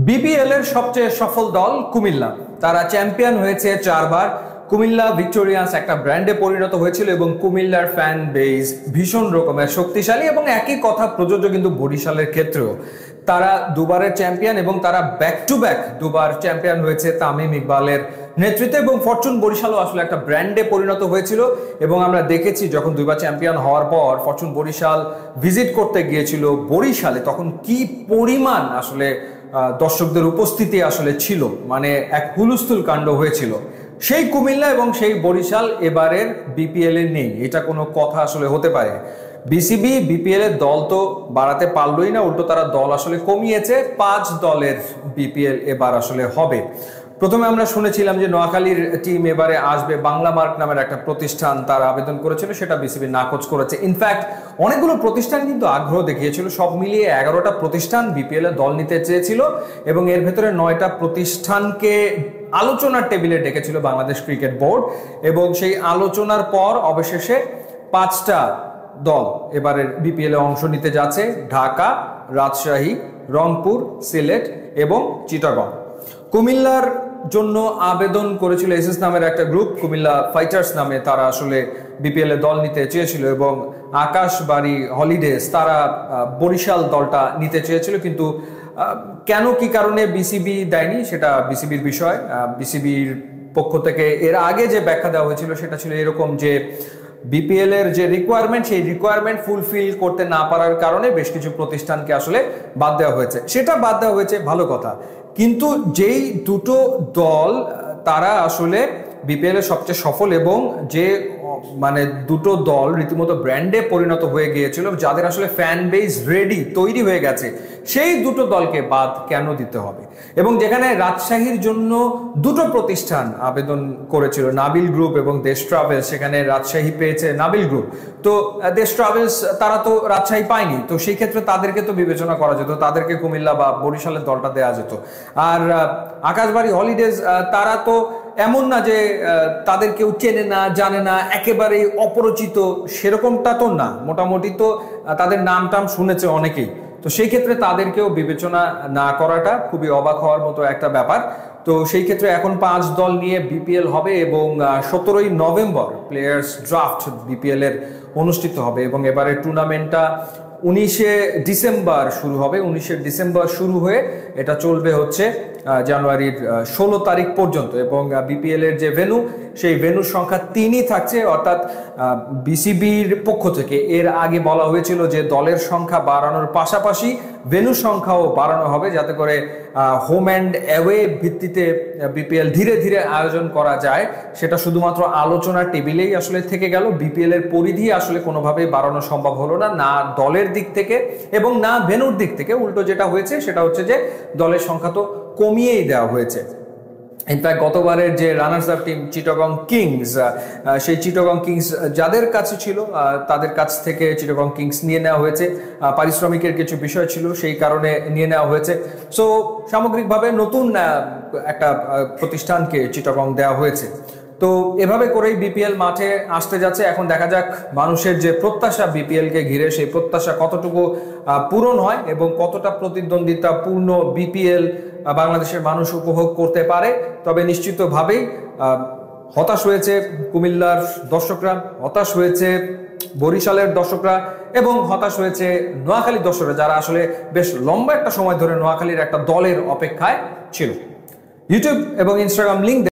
BPL এর সবচেয়ে সফল দল কুমিল্লা। তারা চ্যাম্পিয়ন হয়েছে 4 বার। কুমিল্লা ভিক্টোরিয়ান্স একটা ব্র্যান্ডে পরিণত হয়েছিল এবং কুমিল্লার ফ্যান বেস ভীষণ রকমের শক্তিশালী এবং একই কথা প্রযোজ্য কিন্তু বরিশালের ক্ষেত্রেও। তারা দুবারের চ্যাম্পিয়ন এবং তারা ব্যাক টু ব্যাক দুবার চ্যাম্পিয়ন হয়েছে তামিম ইকবালের নেতৃত্বে, এবং ফরচুন বরিশালও আসলে একটা ব্র্যান্ডে পরিণত হয়েছিল। এবং আমরা দেখেছি যখন দুইবার চ্যাম্পিয়ন হওয়ার পর ফরচুন বরিশাল ভিজিট করতে গিয়েছিল বরিশালে, তখন কি পরিমাণ আসলে দর্শকদের উপস্থিতি আসলে ছিল, মানে এক হুলস্থুল কাণ্ড হয়েছিল। সেই কুমিল্লা এবং সেই বরিশাল এবারের বিপিএল এ নেই, এটা কোনো কথা আসলে হতে পারে? বিসিবি বিপিএল এর দল তো বাড়াতে পারলই না, উল্টো তারা দল আসলে কমিয়েছে। 5 দলের বিপিএল এবার আসলে হবে। প্রথমে আমরা শুনেছিলাম যে নোয়াখালীর টিম এবারে আসবে, বাংলা মার্ক নামের একটা প্রতিষ্ঠান তারা আবেদন করেছিল, সেটা বিসিবি নাকচ করেছে। ইনফ্যাক্ট অনেকগুলো প্রতিষ্ঠান কিন্তু আগ্রহ দেখিয়েছিল, সব মিলিয়ে 11টা প্রতিষ্ঠান বিপিএল এ দল নিতে চেয়েছিল এবং এর ভেতরে 9টা প্রতিষ্ঠানকে আলোচনার টেবিলে ডেকেছিল বাংলাদেশ ক্রিকেট বোর্ড। এবং সেই আলোচনার পর অবশেষে 5টা দল এবারের বিপিএল এ অংশ নিতে যাচ্ছে: ঢাকা, রাজশাহী, রংপুর, সিলেট এবং চিটাগং। কুমিল্লার জন্য আবেদন করেছিল এসএস নামের একটা গ্রুপ, কুমিল্লা ফাইটার্স নামে, তারা আসলে বিপিএল এ দল নিতে চেয়েছিল। এবং আকাশবাড়ি হলিডেজ তারা বরিশাল দলটা নিতে চেয়েছিল, কিন্তু কেন কি কারণে বিসিবি দেয়নি সেটা বিসিবির বিষয়। বিসিবির পক্ষ থেকে এর আগে যে ব্যাখ্যা দেওয়া হয়েছিল সেটা ছিল এরকম যে বিপিএল এর যে রিকোয়ারমেন্ট, সেই রিকোয়ারমেন্ট ফুলফিল করতে না পারার কারণে বেশ কিছু প্রতিষ্ঠানকে আসলে বাদ দেওয়া হয়েছে। সেটা বাদ দেওয়া হয়েছে, ভালো কথা, কিন্তু যেই দুটো দল তারা আসলে বিপিএল এর সবচেয়ে সফল এবং যে মানে দুটো দল রীতিমতো ব্র্যান্ডে পরিণত হয়ে গিয়েছিল, যাদের আসলে ফ্যান বেস রেডি তৈরি হয়ে গেছে, সেই দুটো দলকে বাদ কেন দিতে হবে? এবং যেখানে রাজশাহীর জন্য দুটো প্রতিষ্ঠান আবেদন করেছিল, নাবিল গ্রুপ এবং দেশ ট্রাভেলস, সেখানে রাজশাহী পেয়েছে নাবিল গ্রুপ, তো দেশ ট্রাভেলস তারা তো রাজশাহী পায়নি, তো সেই ক্ষেত্রে তাদেরকে তো বিবেচনা করা যেত, তাদেরকে কুমিল্লা বা বরিশালের দলটা দেওয়া যেত। আর আকাশবাড়ি হলিডেজ তারা তো এমন না যে তাদের কেউ চেনে না জানে না, একেবারেই অপরিচিত, সেরকমটা তো না, মোটামুটি তো তাদের নাম টাম শুনেছে অনেকেই, তো সেই ক্ষেত্রে তাদেরকেও বিবেচনা না করাটা খুবই অবাক হওয়ার মতো একটা ব্যাপার। তো সেই ক্ষেত্রে এখন 5 দল নিয়ে বিপিএল হবে এবং 17ই নভেম্বর প্লেয়ার্স ড্রাফট বিপিএল এর অনুষ্ঠিত হবে এবং এবারে টুর্নামেন্টটা 19শে ডিসেম্বর শুরু হবে। 19শে ডিসেম্বর শুরু হয়ে এটা চলবে হচ্ছে জানুয়ারির 16 তারিখ পর্যন্ত। এবং বিপিএল এর যে ভেন্যু, সেই ভেন্যুর সংখ্যা 3ই থাকছে, অর্থাৎ বিসিবির পক্ষ থেকে এর আগে বলা হয়েছিল যে দলের সংখ্যা বাড়ানোর পাশাপাশি ভেন্যুর সংখ্যাও বাড়ানো হবে, যাতে করে হোম অ্যান্ড অ্যাওয়ে ভিত্তিতে বিপিএল ধীরে ধীরে আয়োজন করা যায়। সেটা শুধুমাত্র আলোচনার টেবিলেই আসলে থেকে গেল, বিপিএল এর পরিধি আসলে কোনোভাবেই বাড়ানো সম্ভব হলো না, না দলের দিক থেকে এবং না ভেন্যুর দিক থেকে। উল্টো যেটা হয়েছে সেটা হচ্ছে যে দলের সংখ্যা তো কমিয়েই দেওয়া হয়েছে। ইনফ্যাক্ট গতবারের যে runners up team Chittagong Kings, সেই চিটাগং কিংস যাদের কাছে ছিল তাদের কাছ থেকে চিটাগং কিংস নিয়ে নেওয়া হয়েছে, পারিশ্রমিকের কিছু বিষয় ছিল সেই কারণে নিয়ে নেওয়া হয়েছে। সো সামগ্রিকভাবে নতুন একটা প্রতিষ্ঠানকে চিটাগং দেওয়া হয়েছে। তো এভাবে করেই বিপিএল মাঠে আসতে যাচ্ছে। এখন দেখা যাক মানুষের যে প্রত্যাশা বিপিএল কে ঘিরে, সেই প্রত্যাশা কতটুকু পূরণ হয় এবং কতটা প্রতিদ্বন্দ্বিতা পূর্ণ বিপিএল বাংলাদেশের মানুষ উপভোগ করতে পারে। তবে নিশ্চিতভাবেই হতাশ হয়েছে কুমিল্লার দর্শকরা, হতাশ হয়েছে বরিশালের দর্শকরা এবং হতাশ হয়েছে নোয়াখালীর দর্শকরা, যারা আসলে বেশ লম্বা একটা সময় ধরে নোয়াখালীর একটা দলের অপেক্ষায় ছিল। ইউটিউব এবং ইনস্টাগ্রাম লিঙ্ক